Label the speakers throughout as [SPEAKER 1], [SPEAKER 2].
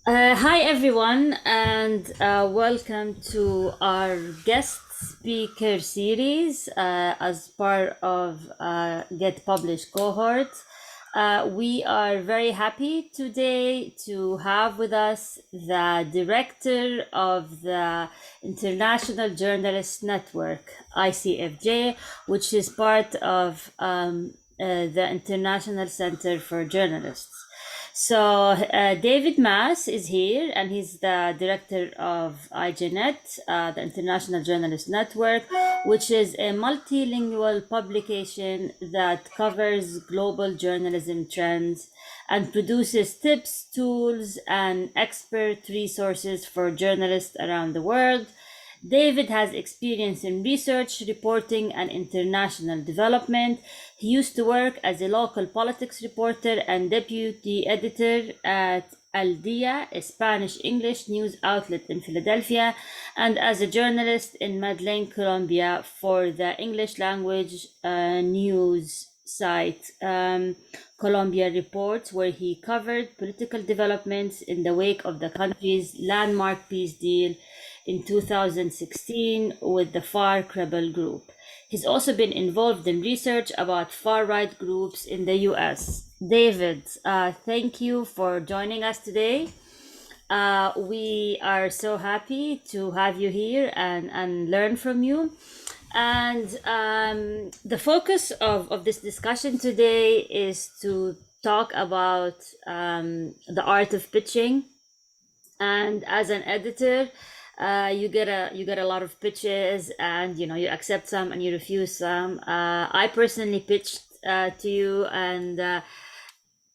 [SPEAKER 1] Hi, everyone, and welcome to our guest speaker series as part of Get Published cohort. We are very happy today to have with us the director of the International Journalist Network, ICFJ, which is part of the International Center for Journalists. So David Maas is here, and he's the director of IJNet, the International Journalist Network, which is a multilingual publication that covers global journalism trends and produces tips, tools, and expert resources for journalists around the world. David has experience in research, reporting, and international development. He used to work as a local politics reporter and deputy editor at Al Dia, a Spanish English news outlet in Philadelphia, and as a journalist in Medellin, Colombia, for the English language news site Colombia Reports, where he covered political developments in the wake of the country's landmark peace deal in 2016 with the FARC rebel group. He's also been involved in research about far right groups in the US. David, thank you for joining us today. We are so happy to have you here and learn from you. And the focus of this discussion today is to talk about the art of pitching. And as an editor, you get a lot of pitches, and you accept some and you refuse some. I personally pitched to you, and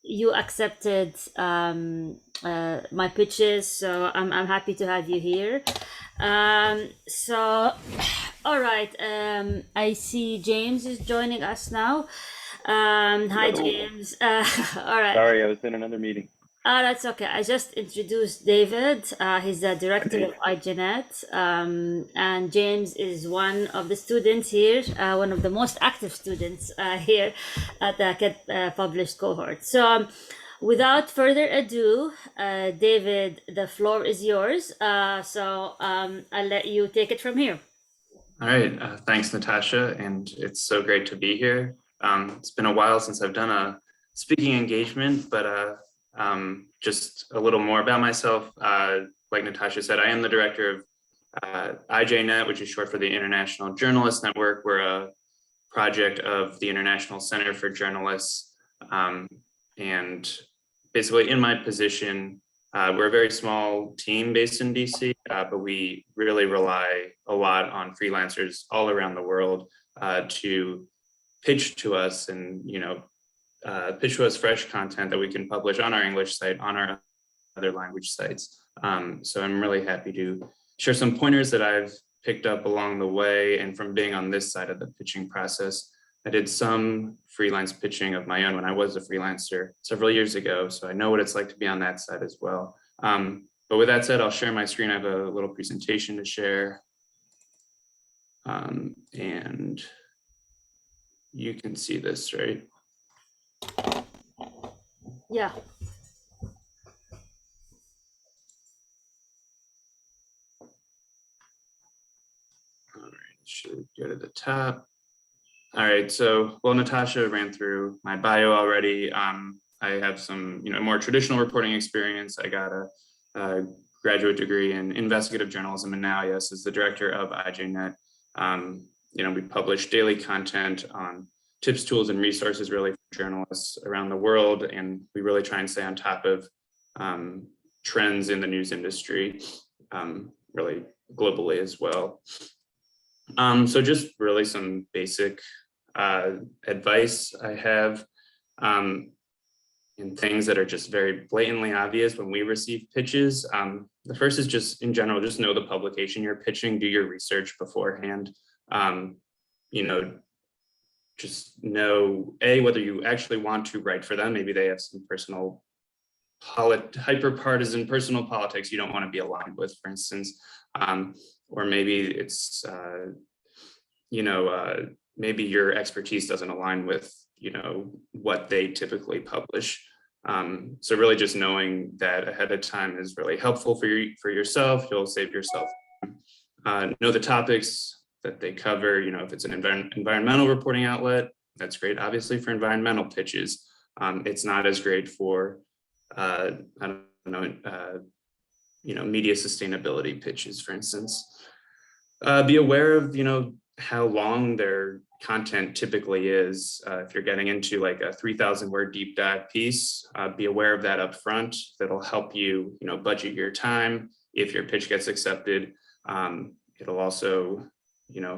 [SPEAKER 1] you accepted my pitches, so I'm happy to have you here. So all right, I see James is joining us now. Hi,
[SPEAKER 2] Hello.
[SPEAKER 1] James. All right.
[SPEAKER 2] Sorry, I was in another meeting.
[SPEAKER 1] That's okay. I just introduced David. He's the director of
[SPEAKER 2] Hey.
[SPEAKER 1] IJNet. And James is one of the students here, one of the most active students here at the Get Published cohort. So, without further ado, David, the floor is yours. I'll let you take it from here.
[SPEAKER 3] All right, thanks, Natasha, and it's so great to be here. It's been a while since I've done a speaking engagement, but just a little more about myself. Like Natasha said, I am the director of IJNet, which is short for the International Journalist Network. We're a project of the International Center for Journalists, and basically in my position, we're a very small team based in DC, but we really rely a lot on freelancers all around the world to pitch to us and, pitch to us fresh content that we can publish on our English site, on our other language sites. So I'm really happy to share some pointers that I've picked up along the way and from being on this side of the pitching process. I did some freelance pitching of my own when I was a freelancer several years ago, so I know what it's like to be on that side as well. But with that said, I'll share my screen. I have a little presentation to share. And you can see this, right?
[SPEAKER 1] Yeah.
[SPEAKER 3] All right, should go to the top. All right, so, well, Natasha ran through my bio already. I have some, more traditional reporting experience. I got a graduate degree in investigative journalism, and now, yes, as the director of IJNet, we publish daily content on tips, tools, and resources really for journalists around the world, and we really try and stay on top of trends in the news industry, really globally as well. So just really some basic advice I have, and things that are just very blatantly obvious when we receive pitches. The first is just in general, just know the publication you're pitching, do your research beforehand. Just know whether you actually want to write for them. Maybe they have some personal hyper-partisan personal politics you don't want to be aligned with, for instance, or maybe it's maybe your expertise doesn't align with what they typically publish. So really just knowing that ahead of time is really helpful for yourself. You'll save yourself. Know the topics that they cover. If it's an environmental reporting outlet, that's great, obviously, for environmental pitches. It's not as great for, I don't know, media sustainability pitches, for instance. Be aware of, how long their content typically is. If you're getting into like a 3,000 word deep dive piece, be aware of that up front. That'll help you, budget your time if your pitch gets accepted. It'll also,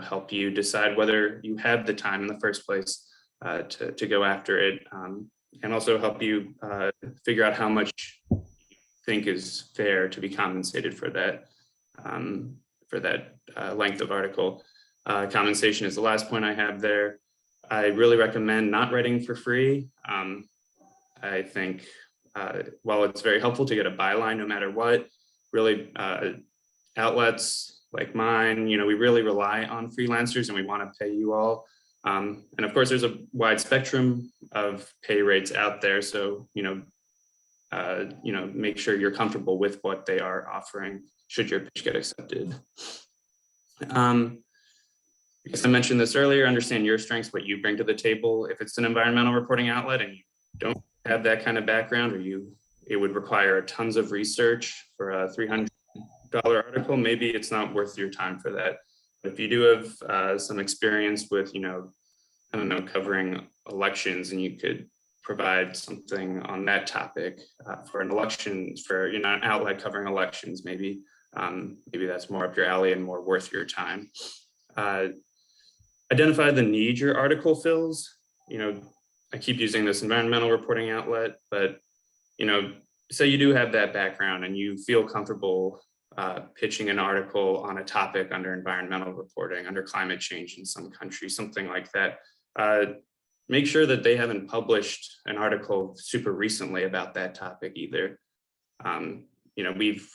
[SPEAKER 3] help you decide whether you have the time in the first place to go after it, and also help you figure out how much you think is fair to be compensated for that length of article. Compensation is the last point I have there. I really recommend not writing for free. I think while it's very helpful to get a byline no matter what, really outlets like mine, we really rely on freelancers and we want to pay you all. And of course, there's a wide spectrum of pay rates out there. So, make sure you're comfortable with what they are offering should your pitch get accepted. Because I mentioned this earlier, understand your strengths, what you bring to the table. If it's an environmental reporting outlet and you don't have that kind of background, or it would require tons of research for a $300 article, maybe it's not worth your time for that. But if you do have some experience with, covering elections, and you could provide something on that topic for an election, for an outlet covering elections, maybe that's more up your alley and more worth your time. Identify the need your article fills. I keep using this environmental reporting outlet, but say you do have that background and you feel comfortable pitching an article on a topic under environmental reporting, under climate change in some countries, something like that. Make sure that they haven't published an article super recently about that topic either. We've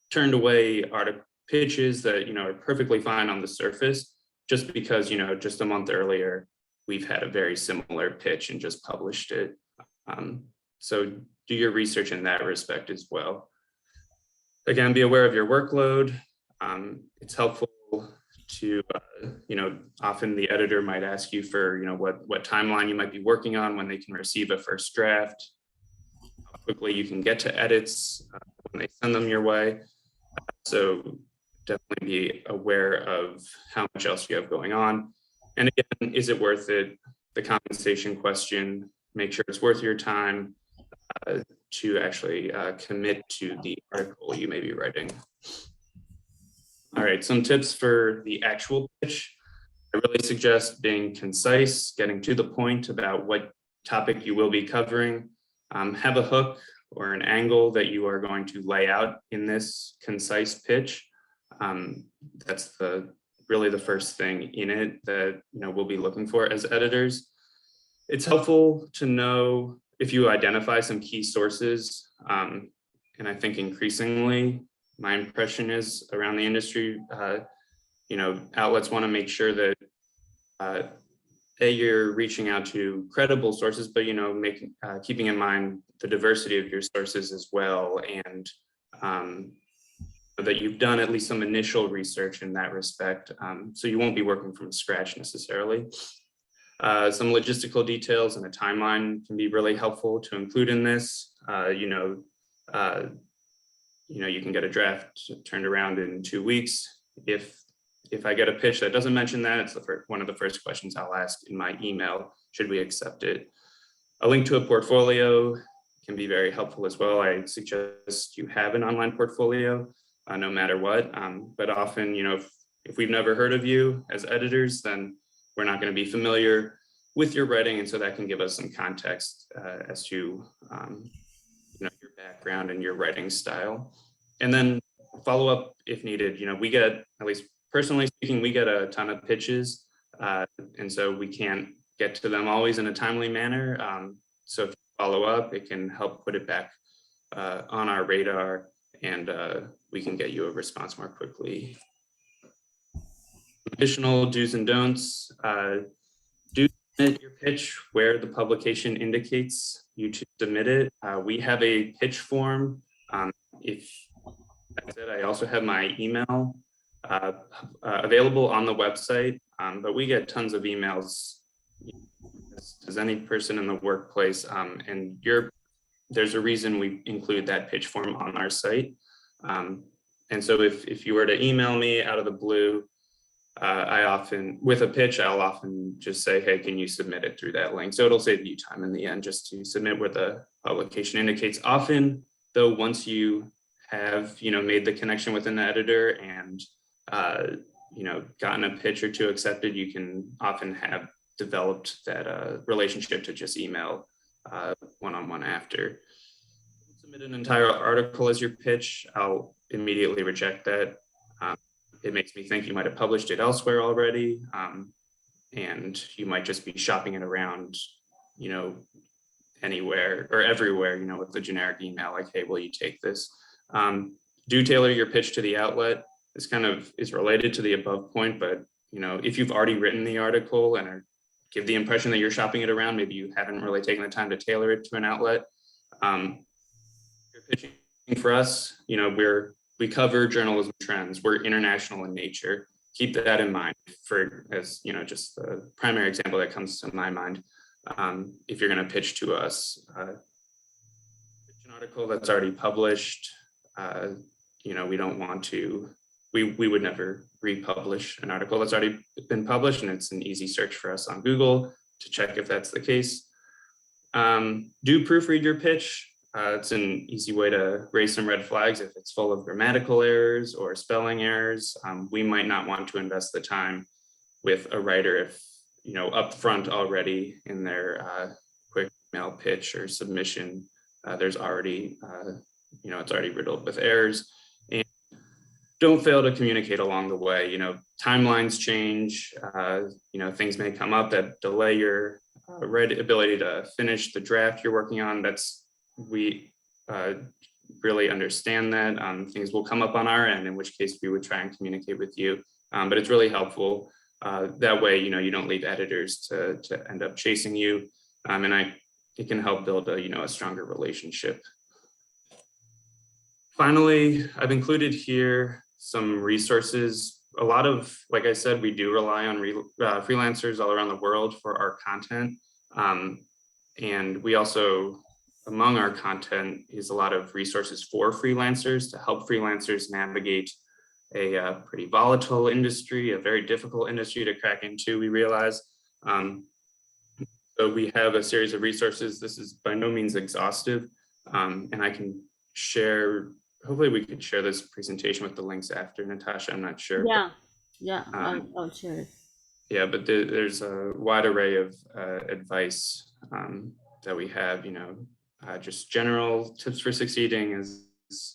[SPEAKER 3] turned away article pitches that are perfectly fine on the surface, just because just a month earlier we've had a very similar pitch and just published it. So do your research in that respect as well. Again, be aware of your workload. It's helpful to, often the editor might ask you for, what timeline you might be working on when they can receive a first draft, how quickly you can get to edits when they send them your way. So definitely be aware of how much else you have going on. And again, is it worth it? The compensation question, make sure it's worth your time to actually commit to the article you may be writing. All right, some tips for the actual pitch. I really suggest being concise, getting to the point about what topic you will be covering. Have a hook or an angle that you are going to lay out in this concise pitch. That's really the first thing in it that we'll be looking for as editors. It's helpful to know if you identify some key sources, and I think increasingly my impression is around the industry, outlets want to make sure that you're reaching out to credible sources, but keeping in mind the diversity of your sources as well, and that you've done at least some initial research in that respect, so you won't be working from scratch necessarily. Some logistical details and a timeline can be really helpful to include in this. You can get a draft turned around in 2 weeks. If I get a pitch that doesn't mention that, it's one of the first questions I'll ask in my email, should we accept it? A link to a portfolio can be very helpful as well. I suggest you have an online portfolio, no matter what. But often, if we've never heard of you as editors, then we're not going to be familiar with your writing, and so that can give us some context as to your background and your writing style. And then follow up if needed. We get, at least personally speaking, we get a ton of pitches, and so we can't get to them always in a timely manner. So if you follow up, it can help put it back on our radar, and we can get you a response more quickly. Additional do's and don'ts. Do submit your pitch where the publication indicates you to submit it. We have a pitch form. If that's it, I also have my email available on the website, but we get tons of emails, as any person in the workplace, and there's a reason we include that pitch form on our site. And so if you were to email me out of the blue, with a pitch, I'll often just say, hey, can you submit it through that link? So it'll save you time in the end just to submit where the publication indicates. Often, though, once you have, made the connection with an editor and, gotten a pitch or two accepted, you can often have developed that relationship to just email one-on-one after. Submit an entire article as your pitch, I'll immediately reject that. It makes me think you might have published it elsewhere already, and you might just be shopping it around, anywhere or everywhere, with a generic email like, hey, will you take this? Do tailor your pitch to the outlet. This kind of is related to the above point, but if you've already written the article and give the impression that you're shopping it around, maybe you haven't really taken the time to tailor it to an outlet. You're pitching for us, we cover journalism trends. We're international in nature. Keep that in mind as just the primary example that comes to my mind. If you're going to pitch to us, pitch an article that's already published, we don't want to, we would never republish an article that's already been published, and it's an easy search for us on Google to check if that's the case. Do proofread your pitch. It's an easy way to raise some red flags. If it's full of grammatical errors or spelling errors, we might not want to invest the time with a writer if, up front already in their quick email pitch or submission, there's already, it's already riddled with errors. And don't fail to communicate along the way. Timelines change, things may come up that delay your ability to finish the draft you're working on. We really understand that. Things will come up on our end, in which case we would try and communicate with you. But it's really helpful. That way, you don't leave editors to end up chasing you. And it can help build a stronger relationship. Finally, I've included here some resources. A lot of, like I said, we do rely on freelancers all around the world for our content. And we also, among our content is a lot of resources for freelancers to help freelancers navigate a pretty volatile industry, a very difficult industry to crack into, we realize. So we have a series of resources. This is by no means exhaustive, and I can share, hopefully we could share this presentation with the links after, Natasha, I'm not sure.
[SPEAKER 1] Yeah, I'll share it.
[SPEAKER 3] Yeah, but there's a wide array of advice that we have, just general tips for succeeding as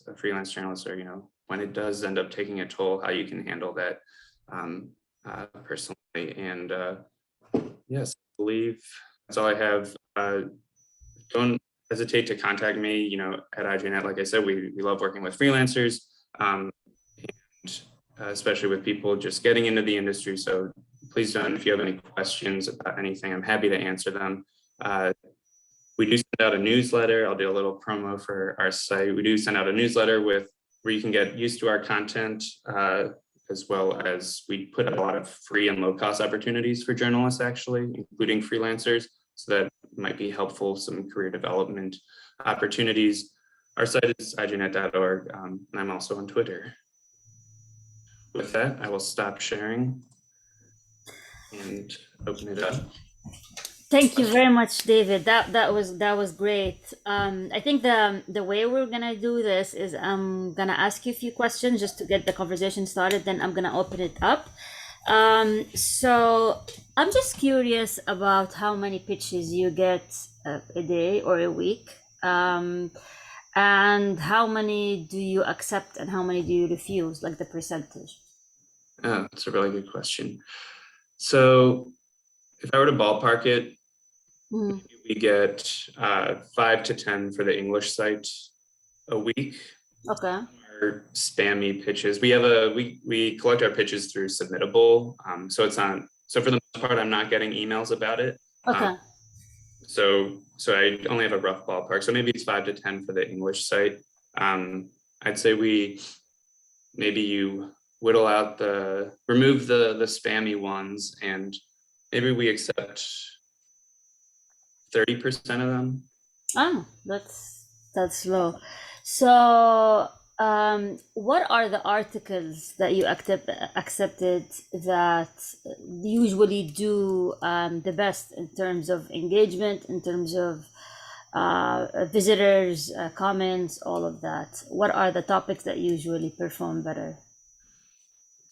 [SPEAKER 3] a freelance journalist, or, when it does end up taking a toll, how you can handle that personally. And yes, I believe that's all I have. Don't hesitate to contact me, at IJNet. Like I said, we love working with freelancers, and especially with people just getting into the industry. So please don't, if you have any questions about anything, I'm happy to answer them. We do send out a newsletter. I'll do a little promo for our site. We do send out a newsletter where you can get used to our content, as well as we put a lot of free and low cost opportunities for journalists, actually, including freelancers. So that might be helpful, some career development opportunities. Our site is IJNet.org, and I'm also on Twitter. With that, I will stop sharing and open it up.
[SPEAKER 1] Thank you very much, David. That was great. I think the way we're gonna do this is I'm gonna ask you a few questions just to get the conversation started. Then I'm gonna open it up. So I'm just curious about how many pitches you get a day or a week, and how many do you accept and how many do you refuse, like the percentage?
[SPEAKER 3] That's a really good question. So if I were to ballpark it, we get 5 to 10 for the English site a week.
[SPEAKER 1] Okay.
[SPEAKER 3] Our spammy pitches. We collect our pitches through Submittable. So it's not, so for the most part, I'm not getting emails about it.
[SPEAKER 1] Okay.
[SPEAKER 3] so I only have a rough ballpark. So maybe it's 5 to 10 for the English site. I'd say maybe you whittle out remove the spammy ones, and maybe we accept 30% of them.
[SPEAKER 1] Oh, that's low. So, what are the articles that you accepted that usually do the best in terms of engagement, in terms of visitors, comments, all of that? What are the topics that usually perform better?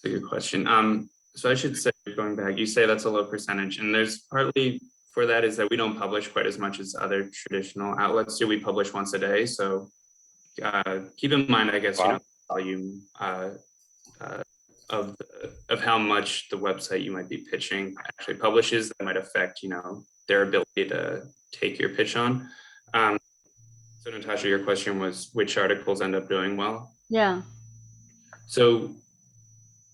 [SPEAKER 3] That's a good question. So I should say, going back, you say that's a low percentage, and there's partly for that is that we don't publish quite as much as other traditional outlets do. We publish once a day, so keep in mind, I guess, volume of how much the website you might be pitching actually publishes that might affect, their ability to take your pitch on. So Natasha, your question was which articles end up doing well?
[SPEAKER 1] Yeah.
[SPEAKER 3] So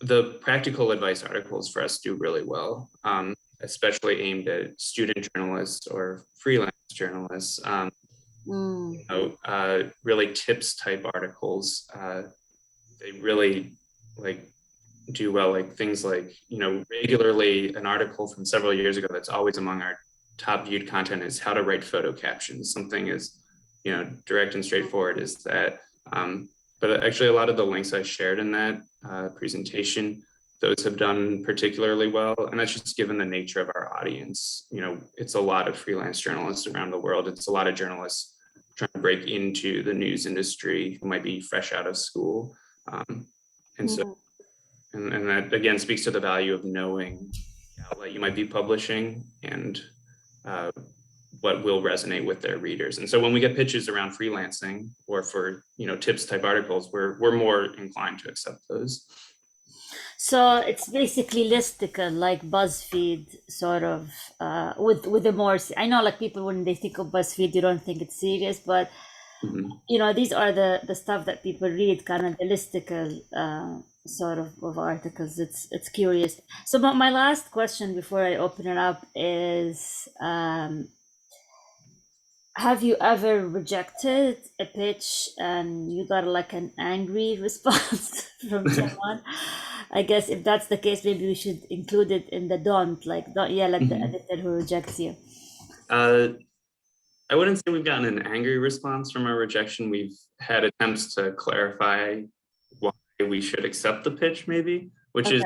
[SPEAKER 3] the practical advice articles for us do really well, especially aimed at student journalists or freelance journalists. Really tips type articles. They really do well, like things like, regularly an article from several years ago that's always among our top viewed content is how to write photo captions. Something as, direct and straightforward as that. But actually a lot of the links I shared in that presentation, those have done particularly well. And that's just given the nature of our audience. It's a lot of freelance journalists around the world. It's a lot of journalists trying to break into the news industry who might be fresh out of school. And so, and that again speaks to the value of knowing the outlet you might be publishing and what will resonate with their readers. And so when we get pitches around freelancing or for, tips type articles, we're more inclined to accept those.
[SPEAKER 1] So it's basically listicle, like BuzzFeed, sort of, with the more. I know, like people when they think of BuzzFeed, you don't think it's serious, but these are the stuff that people read, kind of the listicle sort of articles. It's curious. So, but my last question before I open it up is, have you ever rejected a pitch and you got like an angry response from someone? I guess if that's the case, maybe we should include it in the don't yell at the editor who rejects you.
[SPEAKER 3] I wouldn't say we've gotten an angry response from our rejection. We've had attempts to clarify why we should accept the pitch, maybe, which is,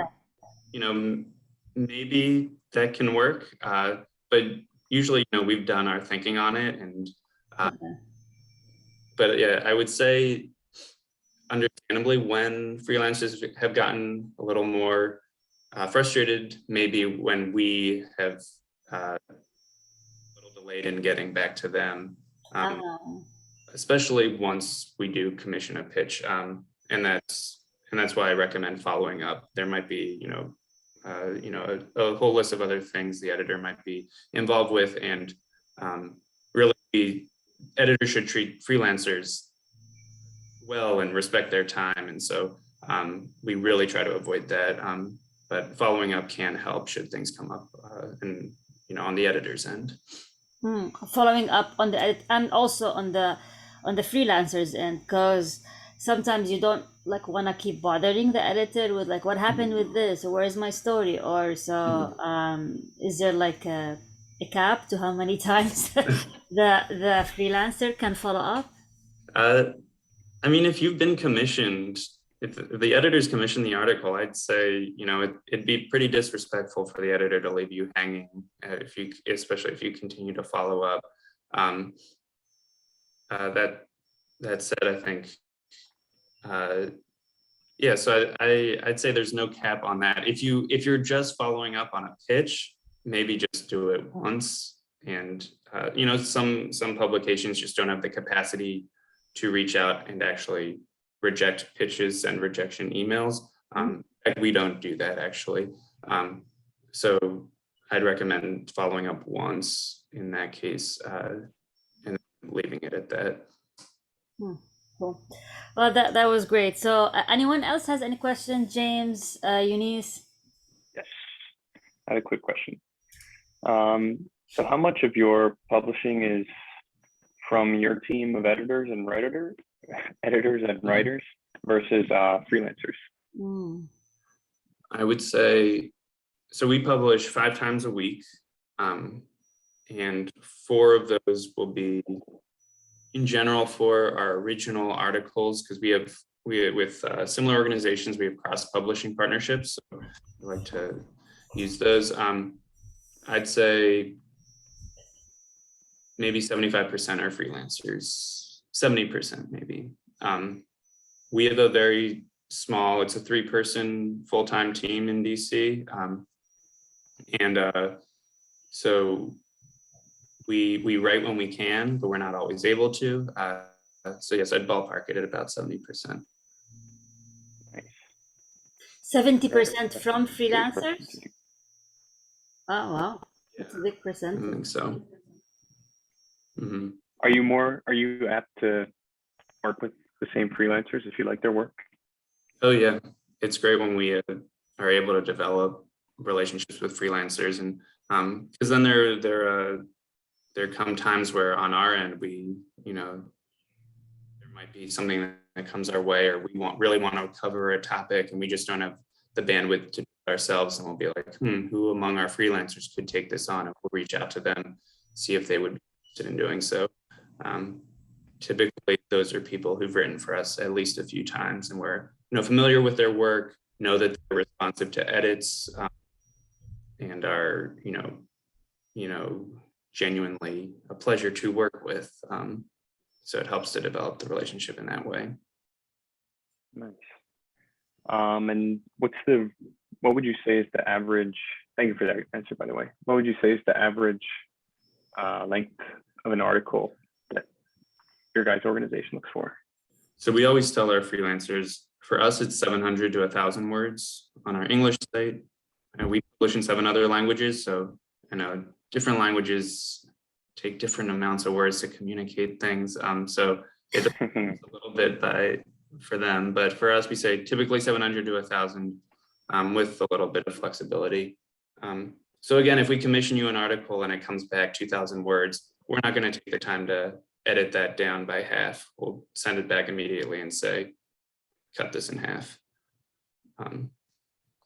[SPEAKER 3] maybe that can work. But usually, we've done our thinking on it. And, but yeah, I would say, understandably, when freelancers have gotten a little more frustrated, maybe when we have a little delayed in getting back to them, especially once we do commission a pitch, and that's why I recommend following up. There might be, a whole list of other things the editor might be involved with, and really, editors should treat freelancers well and respect their time, and so we really try to avoid that. But following up can help should things come up, and on the editor's end.
[SPEAKER 1] Following up on the edit and also on the freelancers end, because sometimes you don't want to keep bothering the editor with what happened with this, or where's my story, or so. Is there a cap to how many times the freelancer can follow up?
[SPEAKER 3] I mean, if you've been commissioned, if the editors commissioned the article, I'd say, it'd be pretty disrespectful for the editor to leave you hanging, especially if you continue to follow up. That said, I think, so I'd say there's no cap on that. If you're just following up on a pitch, maybe just do it once. And some publications just don't have the capacity to reach out and actually reject pitches and rejection emails. We don't do that actually. So I'd recommend following up once in that case, and leaving it at that.
[SPEAKER 1] Cool. Well, that was great. So anyone else has any questions? James, Eunice?
[SPEAKER 2] Yes, I had a quick question. So how much of your publishing is from your team of editors and writers versus freelancers?
[SPEAKER 1] Mm.
[SPEAKER 3] I would say, so we publish 5 times a week, and 4 of those will be in general for our original articles, because with similar organizations, we have cross-publishing partnerships. So I like to use those. I'd say maybe 75% are freelancers, 70% maybe. We have a very small, it's a 3-person full-time team in DC. And so we write when we can, but we're not always able to. So yes, I'd ballpark it at about 70%.
[SPEAKER 1] 70% from
[SPEAKER 2] Great
[SPEAKER 1] freelancers?
[SPEAKER 2] question.
[SPEAKER 1] Oh, wow. That's a big
[SPEAKER 3] I
[SPEAKER 1] percentage.
[SPEAKER 3] think so. Mm-hmm.
[SPEAKER 2] Are you apt to work with the same freelancers if you like their work?
[SPEAKER 3] Oh yeah, it's great when we are able to develop relationships with freelancers, and because then there come times where on our end we, there might be something that comes our way, or we really want to cover a topic and we just don't have the bandwidth to do it ourselves, and we'll be like, who among our freelancers could take this on, and we'll reach out to them, see if they would be interested in doing so. Typically those are people who've written for us at least a few times, and we're familiar with their work, know that they're responsive to edits, and are genuinely a pleasure to work with. So it helps to develop the relationship in that way.
[SPEAKER 2] Nice. And what would you say is the average? Thank you for that answer, by the way. What would you say is the average length of an article that your guys' organization looks for?
[SPEAKER 3] So we always tell our freelancers, for us, it's 700 to 1,000 words on our English site. And we publish in 7 other languages. So, different languages take different amounts of words to communicate things. So it depends a little bit for them, but for us, we say typically 700 to 1,000 with a little bit of flexibility. So again, if we commission you an article and it comes back 2,000 words, we're not going to take the time to edit that down by half. We'll send it back immediately and say, cut this in half.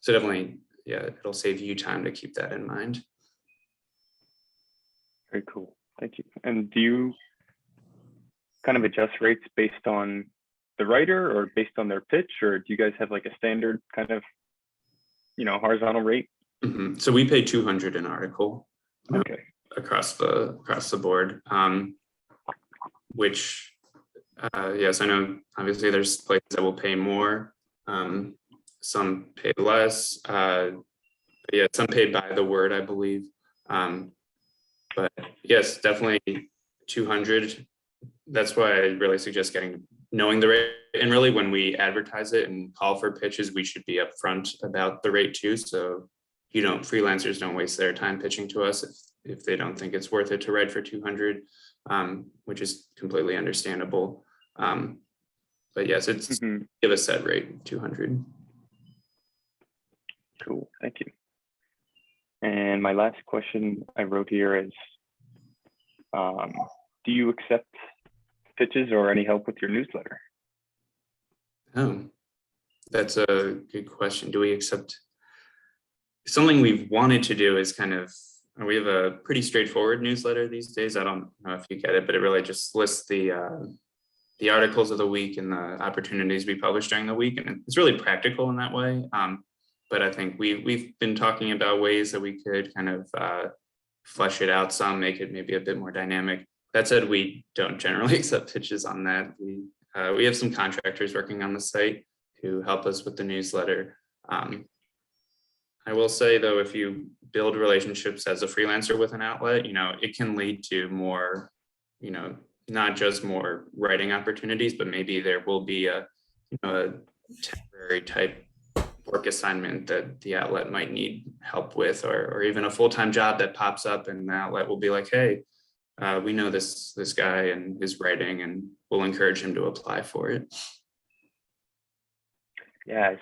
[SPEAKER 3] So definitely, yeah, it'll save you time to keep that in mind.
[SPEAKER 2] Very cool. Thank you. And do you kind of adjust rates based on the writer or based on their pitch, or do you guys have like a standard kind of, horizontal rate?
[SPEAKER 3] Mm-hmm. So we pay 200 an article.
[SPEAKER 2] Okay.
[SPEAKER 3] Across the board, which yes, I know obviously there's places that will pay more, some pay less, yeah, some paid by the word, I believe, but yes, definitely 200. That's why I really suggest knowing the rate, and really when we advertise it and call for pitches, we should be upfront about the rate too, so freelancers don't waste their time pitching to us if they don't think it's worth it to write for 200, which is completely understandable. But yes, it's give a set rate, 200.
[SPEAKER 2] Cool, thank you. And my last question I wrote here is, do you accept pitches or any help with your newsletter?
[SPEAKER 3] Oh, that's a good question. Do we accept? Something we've wanted to do is we have a pretty straightforward newsletter these days. I don't know if you get it, but it really just lists the articles of the week and the opportunities we publish during the week. And it's really practical in that way. But I think we've been talking about ways that we could kind of flesh it out some, make it maybe a bit more dynamic. That said, we don't generally accept pitches on that. We have some contractors working on the site who help us with the newsletter. I will say though, if you build relationships as a freelancer with an outlet, it can lead to more, not just more writing opportunities, but maybe there will be a temporary type work assignment that the outlet might need help with, or even a full-time job that pops up and the outlet will be like, hey, we know this guy and his writing, and we'll encourage him to apply for it.
[SPEAKER 2] Yeah, I was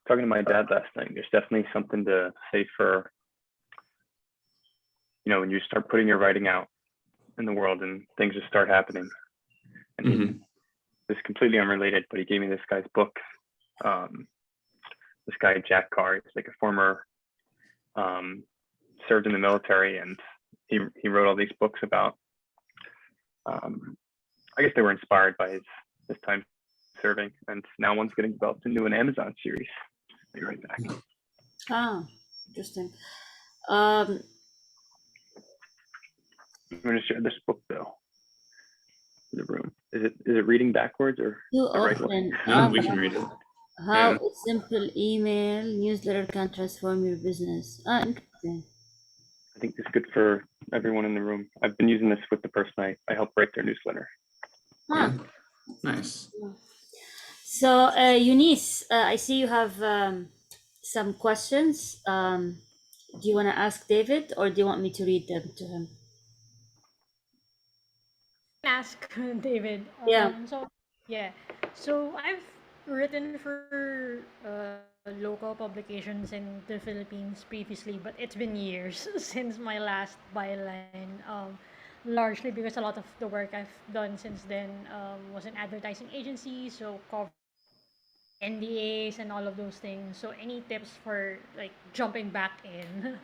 [SPEAKER 2] talking to my dad last night. There's definitely something to say for when you start putting your writing out in the world and things just start happening. And this is completely unrelated, but he gave me this guy's book. This guy, Jack Carr, he's like a former, served in the military, and he wrote all these books about, I guess they were inspired by his time serving, and now one's getting developed into an Amazon series. I'll be right back.
[SPEAKER 1] Ah, interesting.
[SPEAKER 2] I'm going to share this book though. In the room. Is it reading backwards or
[SPEAKER 1] You
[SPEAKER 2] the right way?
[SPEAKER 1] open
[SPEAKER 3] No, we can read it.
[SPEAKER 1] how
[SPEAKER 3] Yeah.
[SPEAKER 1] a simple email newsletter can transform your business. Ah, interesting.
[SPEAKER 2] I think it's good for everyone in the room. I've been using this with the person I help write their newsletter.
[SPEAKER 1] Ah,
[SPEAKER 3] Nice.
[SPEAKER 1] so Eunice, I see you have some questions. Do you want to ask David, or do you want me to read them to him?
[SPEAKER 4] Ask David.
[SPEAKER 1] Yeah.
[SPEAKER 4] So I've written for local publications in the Philippines previously, but it's been years since my last byline. Largely because a lot of the work I've done since then was in advertising agencies, so cover NDAs and all of those things. So any tips for like jumping back in?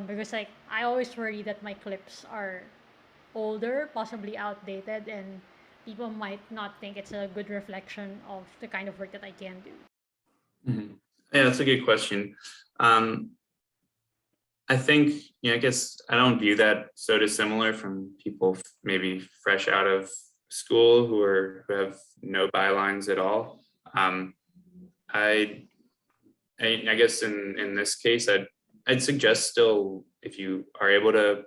[SPEAKER 4] Because like I always worry that my clips are older, possibly outdated, and people might not think it's a good reflection of the kind of work that I can do.
[SPEAKER 3] Yeah, that's a good question. I think, I guess I don't view that so dissimilar from people maybe fresh out of school who have no bylines at all. I guess in this case, I'd suggest still, if you are able to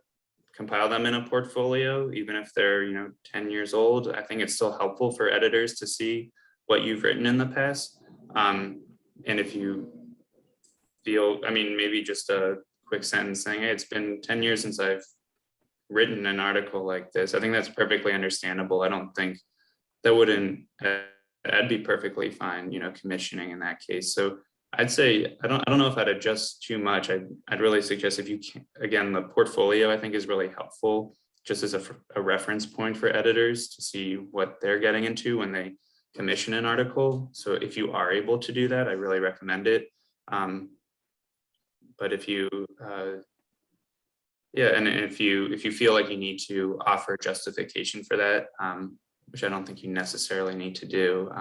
[SPEAKER 3] compile them in a portfolio, even if they're 10 years old, I think it's still helpful for editors to see what you've written in the past. And if you feel, maybe just a quick sentence saying, hey, it's been 10 years since I've written an article like this, I think that's perfectly understandable. I don't think that'd be perfectly fine, commissioning in that case. So I'd say, I don't know if I'd adjust too much. I'd really suggest, if you can, again, the portfolio I think is really helpful just as a reference point for editors to see what they're getting into when they commission an article. So if you are able to do that, I really recommend it. But if you, and if you feel like you need to offer justification for that, which I don't think you necessarily need to do,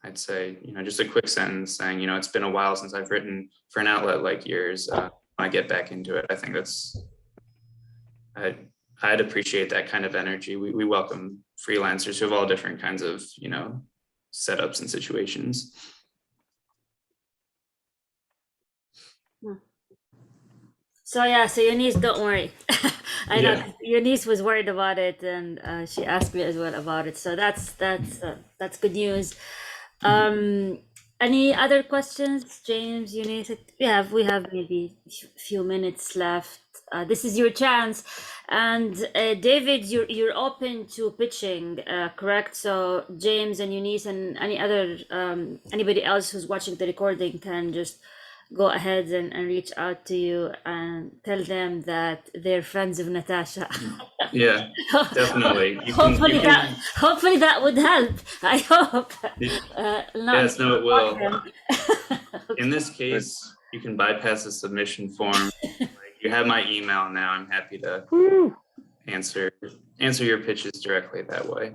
[SPEAKER 3] I'd say, just a quick sentence saying, it's been a while since I've written for an outlet like yours. When I get back into it, I think I'd appreciate that kind of energy. We welcome freelancers who have all different kinds of, setups and situations.
[SPEAKER 1] So Eunice, don't worry. I know Eunice was worried about it, and she asked me as well about it. So that's good news. Any other questions, James, Eunice? We have maybe a few minutes left. This is your chance. And David, you're open to pitching, correct? So James and Eunice and anybody else who's watching the recording can just go ahead and reach out to you and tell them that they're friends of Natasha.
[SPEAKER 3] Yeah, definitely.
[SPEAKER 1] Hopefully that would help. I hope.
[SPEAKER 3] Yes, no, it will. In this case, you can bypass the submission form. You have my email now. I'm happy to answer your pitches directly that way.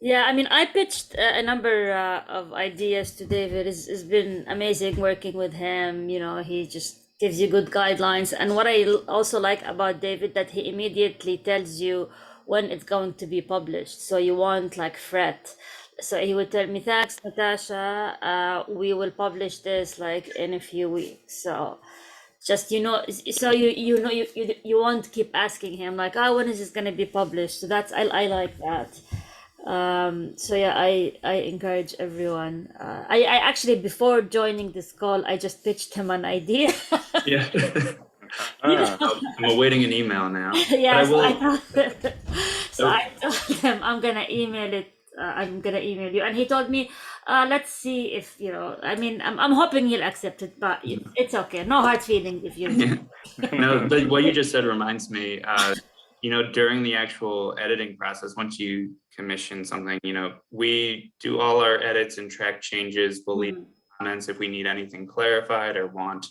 [SPEAKER 1] Yeah, I pitched a number of ideas to David. It's been amazing working with him. He just gives you good guidelines. And what I also like about David, that he immediately tells you when it's going to be published. So you won't fret. So he would tell me, thanks, Natasha. We will publish this in a few weeks. So just so you won't keep asking him when is this gonna be published. So I like that. I encourage everyone. I actually, before joining this call, I just pitched him an idea.
[SPEAKER 3] Yeah. I'm awaiting an email now.
[SPEAKER 1] Yes, I told him I'm gonna email you, and he told me let's see if I mean, I'm hoping he'll accept it, but it's okay. No hard feelings if you're.
[SPEAKER 3] Yeah. No, but what you just said reminds me, during the actual editing process, once you commission something, we do all our edits and track changes. We'll leave comments if we need anything clarified or want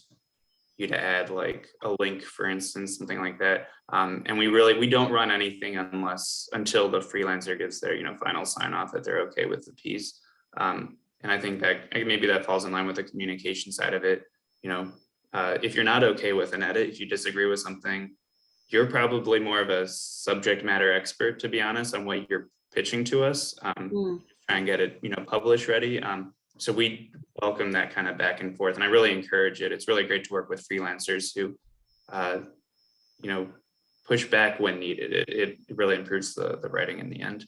[SPEAKER 3] you to add like a link, for instance, something like that. And we don't run anything until the freelancer gives their, final sign off that they're okay with the piece. And I think that maybe that falls in line with the communication side of it. If you're not okay with an edit, if you disagree with something, you're probably more of a subject matter expert, to be honest, on what you're pitching to us. Try and get it, publish ready. So we welcome that kind of back and forth, and I really encourage it. It's really great to work with freelancers who, push back when needed. It really improves the writing in the end.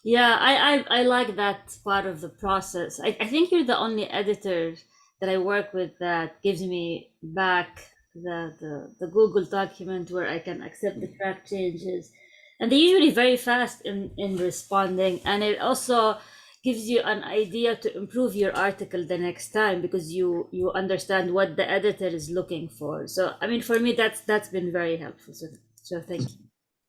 [SPEAKER 1] Yeah, I like that part of the process. I think you're the only editor that I work with that gives me back the Google document where I can accept the track changes. And they're usually very fast in responding. And it also gives you an idea to improve your article the next time because you understand what the editor is looking for. So I mean, for me, that's been very helpful. So thank you.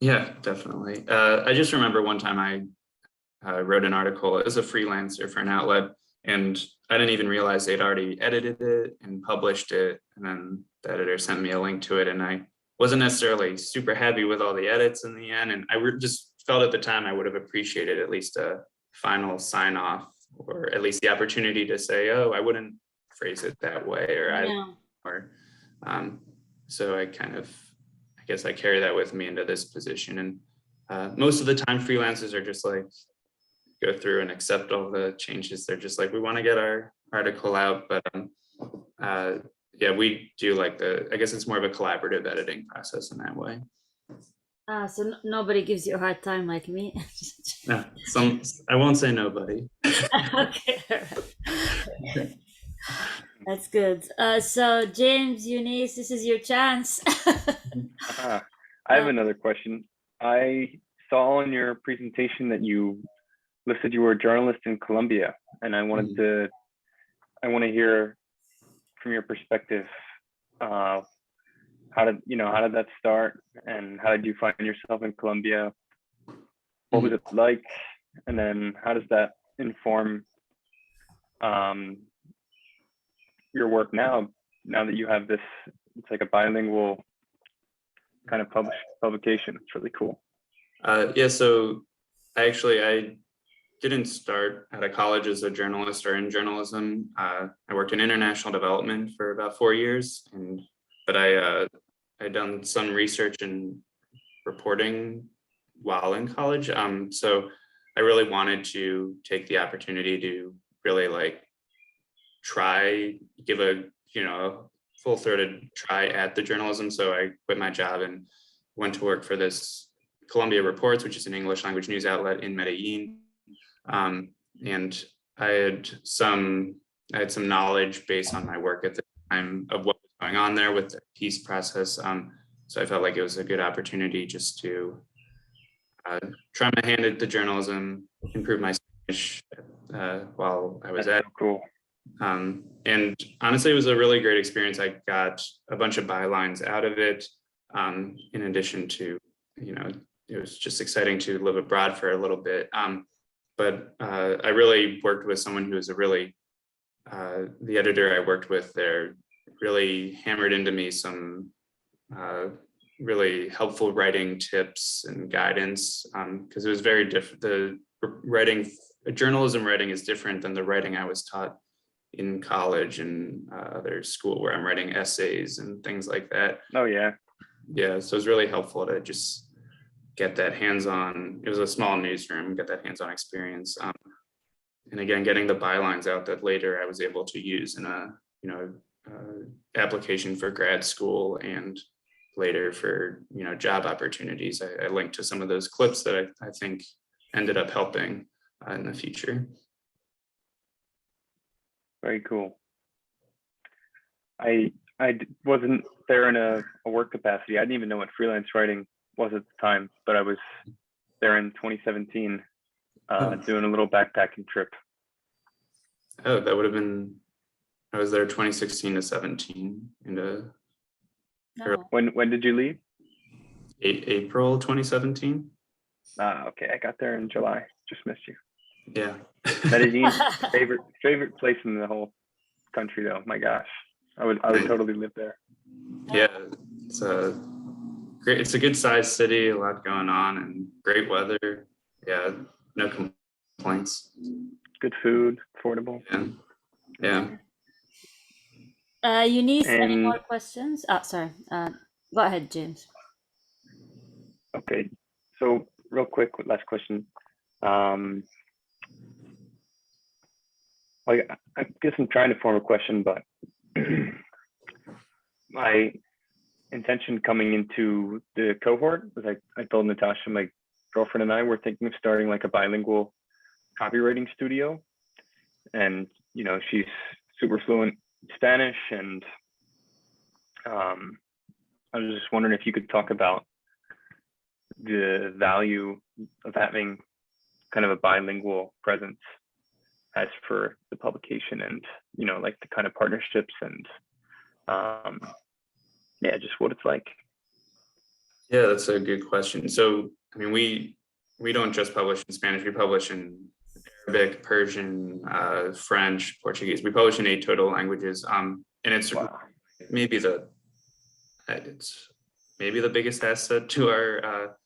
[SPEAKER 3] Yeah, definitely. I just remember one time I wrote an article as a freelancer for an outlet, and I didn't even realize they'd already edited it and published it. And then the editor sent me a link to it, and I wasn't necessarily super happy with all the edits in the end. And I just felt at the time I would have appreciated at least a final sign off, or at least the opportunity to say, oh, I wouldn't phrase it that way, so I guess I carry that with me into this position. And most of the time freelancers are just like, go through and accept all the changes. They're just like, we want to get our article out. But yeah, we do like I guess it's more of a collaborative editing process in that way.
[SPEAKER 1] So nobody gives you a hard time like me.
[SPEAKER 3] No, I won't say nobody.
[SPEAKER 1] Okay, that's good. So James, Eunice, this is your chance.
[SPEAKER 2] I have another question. I saw on your presentation that you listed you were a journalist in Colombia, and I want to hear from your perspective. How did that start, and how did you find yourself in Colombia? What was it like, and then how does that inform your work now that you have this? It's like a bilingual kind of publication. It's really cool.
[SPEAKER 3] Yeah, so I didn't start at a college as a journalist or in journalism. I worked in international development for about 4 years, but I'd done some research and reporting while in college. So I really wanted to take the opportunity to really give a full-throated try at the journalism. So I quit my job and went to work for this Colombia Reports, which is an English language news outlet in Medellin. And I had some knowledge based on my work at the time of what was going on there with the peace process. So I felt like it was a good opportunity just to try my hand at the journalism, improve my Spanish while I was at.
[SPEAKER 2] Cool.
[SPEAKER 3] And honestly, it was a really great experience. I got a bunch of bylines out of it. In addition to, it was just exciting to live abroad for a little bit. But I really worked with someone who was the editor I worked with there really hammered into me some really helpful writing tips and guidance, because it was very different. Journalism writing is different than the writing I was taught in college and other school where I'm writing essays and things like that.
[SPEAKER 2] Oh yeah.
[SPEAKER 3] Yeah, so it was really helpful to just get that hands-on. It was a small newsroom, get that hands-on experience. And again, getting the bylines out that later I was able to use in a application for grad school and later for job opportunities. I linked to some of those clips that I think ended up helping in the future.
[SPEAKER 2] Very cool. I wasn't there in a work capacity. I didn't even know what freelance writing was at the time, but I was there in 2017 doing a little backpacking trip.
[SPEAKER 3] Oh, that would have been, I was there 2016 to 17 into
[SPEAKER 1] No.
[SPEAKER 2] When did you leave?
[SPEAKER 3] April 2017.
[SPEAKER 2] Okay, I got there in July. Just missed you.
[SPEAKER 3] Yeah.
[SPEAKER 2] Medellin, favorite place in the whole country though. My gosh, I would totally live there.
[SPEAKER 3] Yeah, it's a great, it's a good sized city, a lot going on, and great weather. Yeah, no complaints.
[SPEAKER 2] Good food, affordable.
[SPEAKER 3] Yeah.
[SPEAKER 1] Eunice, any
[SPEAKER 2] And
[SPEAKER 1] more questions? Sorry. Go ahead, James.
[SPEAKER 2] okay, so real quick, last question. Like, I guess I'm trying to form a question, but my intention coming into the cohort was I told Natasha, my girlfriend, and I were thinking of starting like a bilingual copywriting studio. And, you know, she's super fluent in Spanish. And I was just wondering if you could talk about the value of having kind of a bilingual presence as for the publication and, you know, like the kind of partnerships and yeah, just what it's like.
[SPEAKER 3] Yeah, that's a good question. So, I mean, we don't just publish in Spanish, we publish in Arabic, Persian, French, Portuguese. We publish in 8 total languages. And it's
[SPEAKER 2] Wow.
[SPEAKER 3] maybe the biggest asset to our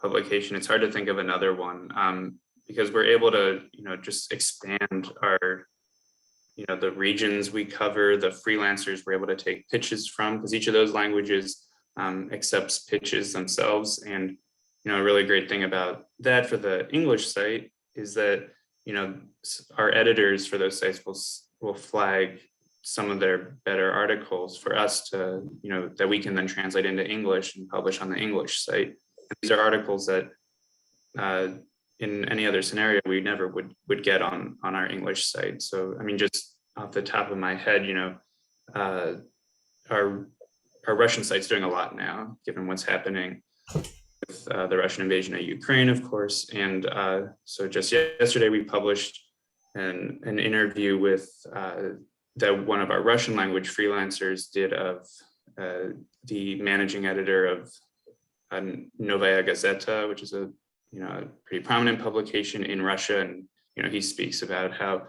[SPEAKER 3] publication. It's hard to think of another one because we're able to, you know, just expand our, you know, the regions we cover, the freelancers we're able to take pitches from, because each of those languages accepts pitches themselves. And, you know, a really great thing about that for the English site is that, you know, our editors for those sites will flag some of their better articles for us to, you know, that we can then translate into English and publish on the English site. And these are articles that in any other scenario we never would get on our English site. So, I mean, just off the top of my head, you know, our Russian site's doing a lot now, given what's happening with the Russian invasion of Ukraine, of course. And so just yesterday we published an interview with that one of our Russian language freelancers did of the managing editor of Novaya Gazeta, which is a, you know, a pretty prominent publication in Russia. And, you know, he speaks about how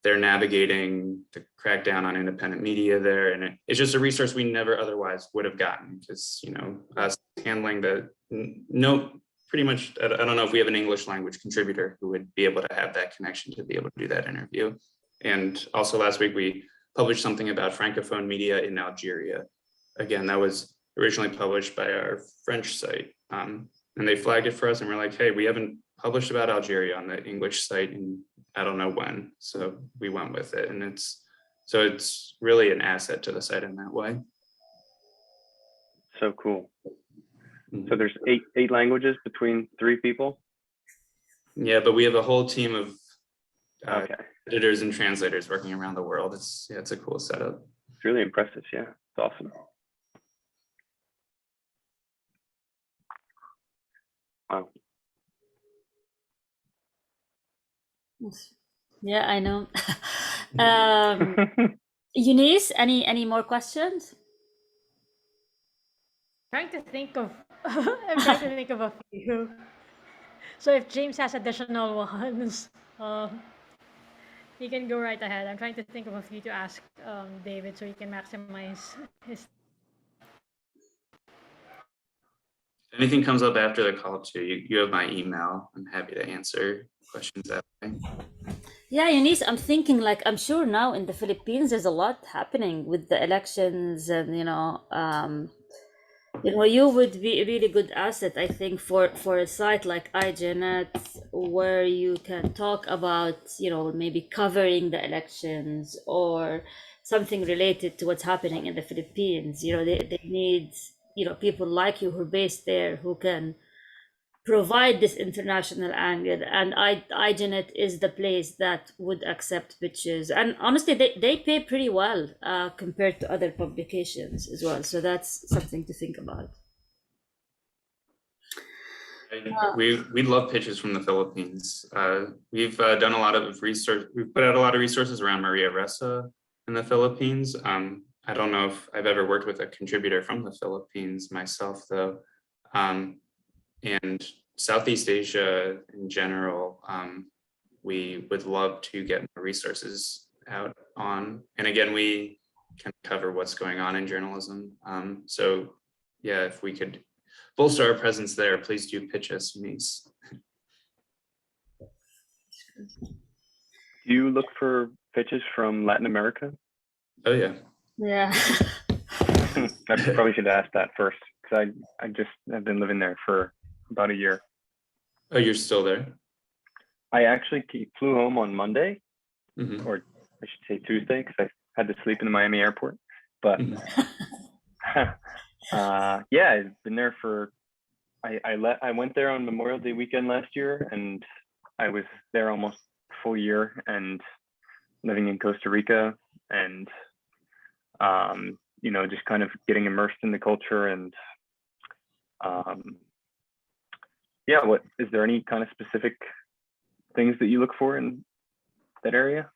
[SPEAKER 3] they're navigating the crackdown on independent media there. And it's just a resource we never otherwise would have gotten because, you know, us handling pretty much, I don't know if we have an English language contributor who would be able to have that connection to be able to do that interview. And also last week, we published something about Francophone media in Algeria. Again, that was originally published by our French site. And they flagged it for us and we're like, hey, we haven't published about Algeria on the English site in I don't know when. So we went with it. And it's really an asset to the site in that way.
[SPEAKER 2] So cool.
[SPEAKER 3] Mm-hmm.
[SPEAKER 2] So there's eight languages between 3 people?
[SPEAKER 3] Yeah, but we have a whole team of
[SPEAKER 2] Okay.
[SPEAKER 3] editors and translators working around the world. It's a cool setup.
[SPEAKER 2] It's really impressive. Yeah, it's awesome. Wow.
[SPEAKER 1] Yeah, I know. Eunice, any more questions?
[SPEAKER 4] I'm trying to think of a few. So if James has additional ones, he can go right ahead. I'm trying to think of a few to ask David so he can maximize his.
[SPEAKER 3] If anything comes up after the call too, you have my email. I'm happy to answer questions that way.
[SPEAKER 1] Yeah, Eunice, I'm thinking like I'm sure now in the Philippines there's a lot happening with the elections and you would be a really good asset, I think, for a site like IJNet where you can talk about, maybe covering the elections or something related to what's happening in the Philippines. They need, people like you who are based there who can provide this international angle, and IJNet is the place that would accept pitches, and honestly they pay pretty well compared to other publications as well, so that's something to think about.
[SPEAKER 3] We love pitches from the Philippines. We've done a lot of research. We've put out a lot of resources around Maria Ressa in the Philippines. I don't know if I've ever worked with a contributor from the Philippines myself, though. And Southeast Asia in general, we would love to get more resources out on. And again, we can cover what's going on in journalism. So yeah, if we could bolster our presence there, please do pitch us, Mies.
[SPEAKER 2] Do you look for pitches from Latin America?
[SPEAKER 3] Oh yeah.
[SPEAKER 1] Yeah.
[SPEAKER 2] I probably should ask that first, because I've been living there for about a year.
[SPEAKER 3] Oh, you're still there?
[SPEAKER 2] I actually flew home on Monday,
[SPEAKER 3] Mm-hmm.
[SPEAKER 2] or I should say Tuesday, because I had to sleep in the Miami airport. But yeah, I've been there for. I went there on Memorial Day weekend last year, and I was there almost a full year, and living in Costa Rica, and you know, just kind of getting immersed in the culture. And yeah, what is there any kind of specific things that you look for in that area?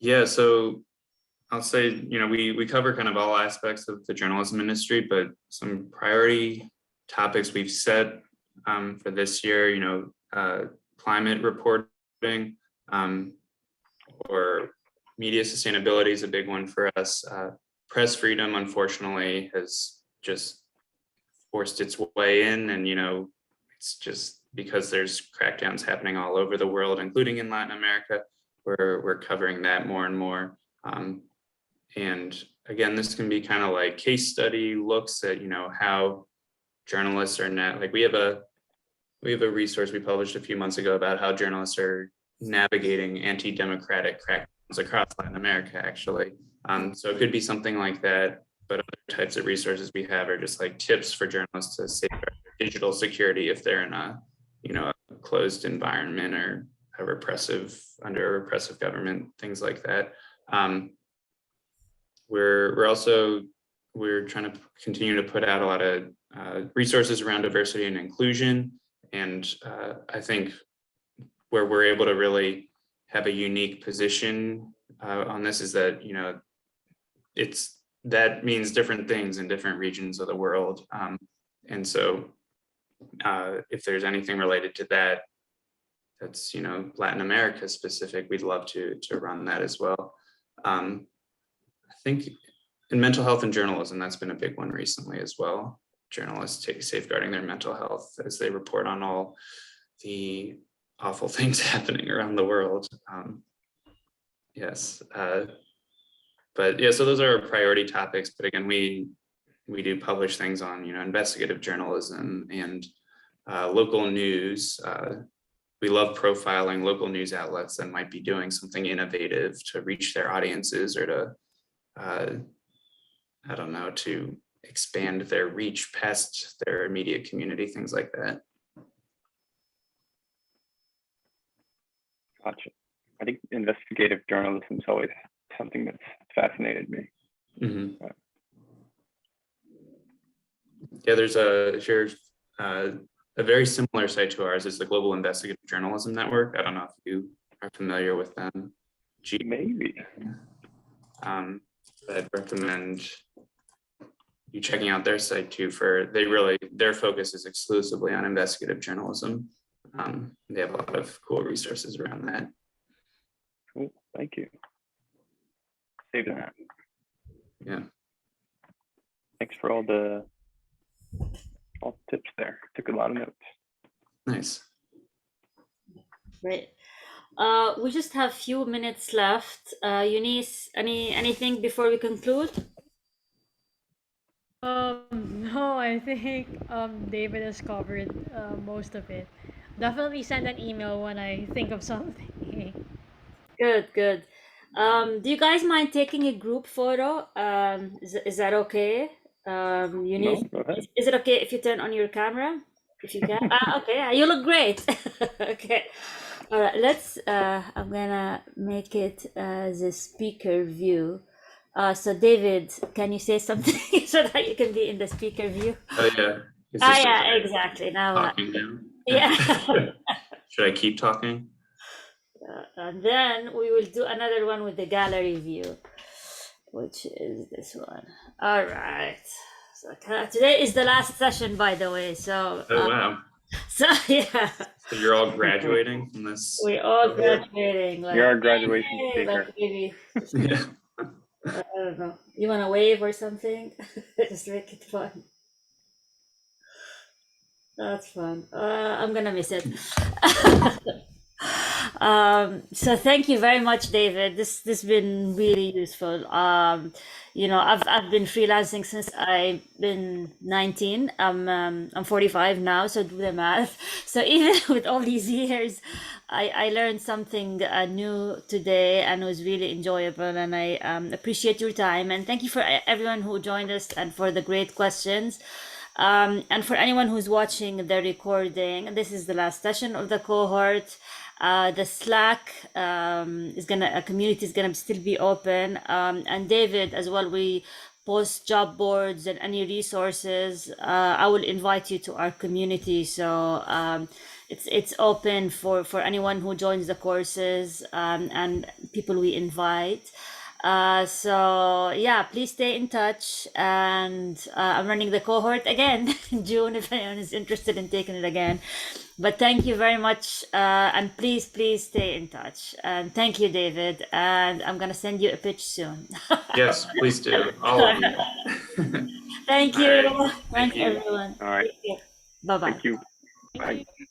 [SPEAKER 3] Yeah, so I'll say, you know, we cover kind of all aspects of the journalism industry, but some priority topics we've set for this year, you know, climate reporting, or media sustainability is a big one for us. Press freedom, unfortunately, has just forced its way in, and you know, it's just because there's crackdowns happening all over the world, including in Latin America, where we're covering that more and more. And again, this can be kind of like case study looks at, you know, how journalists are now, like we have a resource we published a few months ago about how journalists are navigating anti-democratic crackdowns across Latin America, actually. So it could be something like that, but other types of resources we have are just like tips for journalists to safeguard digital security if they're in a, you know, a closed environment or under a repressive government, things like that. We're trying to continue to put out a lot of resources around diversity and inclusion. And I think where we're able to really have a unique position on this is that, you know, that means different things in different regions of the world. And so if there's anything related to that, that's, you know, Latin America specific, we'd love to run that as well. I think in mental health and journalism, that's been a big one recently as well. Journalists safeguarding their mental health as they report on all the awful things happening around the world. Yes, but yeah, so those are our priority topics. But again, we do publish things on, you know, investigative journalism and local news. We love profiling local news outlets that might be doing something innovative to reach their audiences or to, I don't know, to expand their reach past their immediate community, things like that.
[SPEAKER 2] Gotcha. I think investigative journalism is always something that's fascinated me.
[SPEAKER 3] Mm-hmm. Yeah, there's a very similar site to ours is the Global Investigative Journalism Network. I don't know if you are familiar with them.
[SPEAKER 2] Maybe.
[SPEAKER 3] I'd recommend you checking out their site too. Their focus is exclusively on investigative journalism. They have a lot of cool resources around that.
[SPEAKER 2] Cool, thank you. Save that.
[SPEAKER 3] Yeah.
[SPEAKER 2] Thanks for all the tips there. Took a lot of notes.
[SPEAKER 3] Nice.
[SPEAKER 1] Great. We just have a few minutes left. Eunice, anything before we conclude?
[SPEAKER 4] No, I think David has covered most of it. Definitely send an email when I think of something.
[SPEAKER 1] Good, good. Do you guys mind taking a group photo? Is that okay? Eunice,
[SPEAKER 2] No, go ahead.
[SPEAKER 1] is it okay if you turn on your camera? If you can. Okay, you look great. Okay. All right, I'm gonna make it as a speaker view. So David, can you say something so that you can be in the speaker view?
[SPEAKER 3] Oh yeah. Is
[SPEAKER 1] Ah,
[SPEAKER 3] this
[SPEAKER 1] yeah, exactly. Now,
[SPEAKER 3] talking now?
[SPEAKER 1] yeah.
[SPEAKER 3] Should I keep talking?
[SPEAKER 1] And then we will do another one with the gallery view, which is this one. All right. So today is the last session, by the way. So,
[SPEAKER 3] Oh, wow.
[SPEAKER 1] so yeah,
[SPEAKER 3] So you're all graduating from this?
[SPEAKER 1] we all graduating. Like,
[SPEAKER 2] You're our graduation
[SPEAKER 1] yay,
[SPEAKER 2] speaker.
[SPEAKER 1] like maybe,
[SPEAKER 3] Yeah.
[SPEAKER 1] I don't know. You want to wave or something? Just make it fun. That's fun. I'm gonna miss it. So thank you very much, David. This has been really useful. I've been freelancing since I've been 19. I'm 45 now, so do the math. So even with all these years, I learned something new today, and it was really enjoyable. And I appreciate your time, and thank you for everyone who joined us and for the great questions. And for anyone who's watching the recording, this is the last session of the cohort. The Slack community is gonna still be open. And David as well, we post job boards and any resources. I will invite you to our community. So it's open for anyone who joins the courses and people we invite. So yeah, please stay in touch, and I'm running the cohort again in June if anyone is interested in taking it again. But thank you very much, and please stay in touch. And thank you, David. And I'm gonna send you a pitch soon.
[SPEAKER 3] Yes, please do. All of you.
[SPEAKER 1] Thank you.
[SPEAKER 3] All right.
[SPEAKER 1] Thank
[SPEAKER 3] Thank you.
[SPEAKER 1] everyone.
[SPEAKER 2] All right.
[SPEAKER 1] Bye bye.
[SPEAKER 2] Thank you.
[SPEAKER 4] Thank
[SPEAKER 2] Bye.
[SPEAKER 4] you.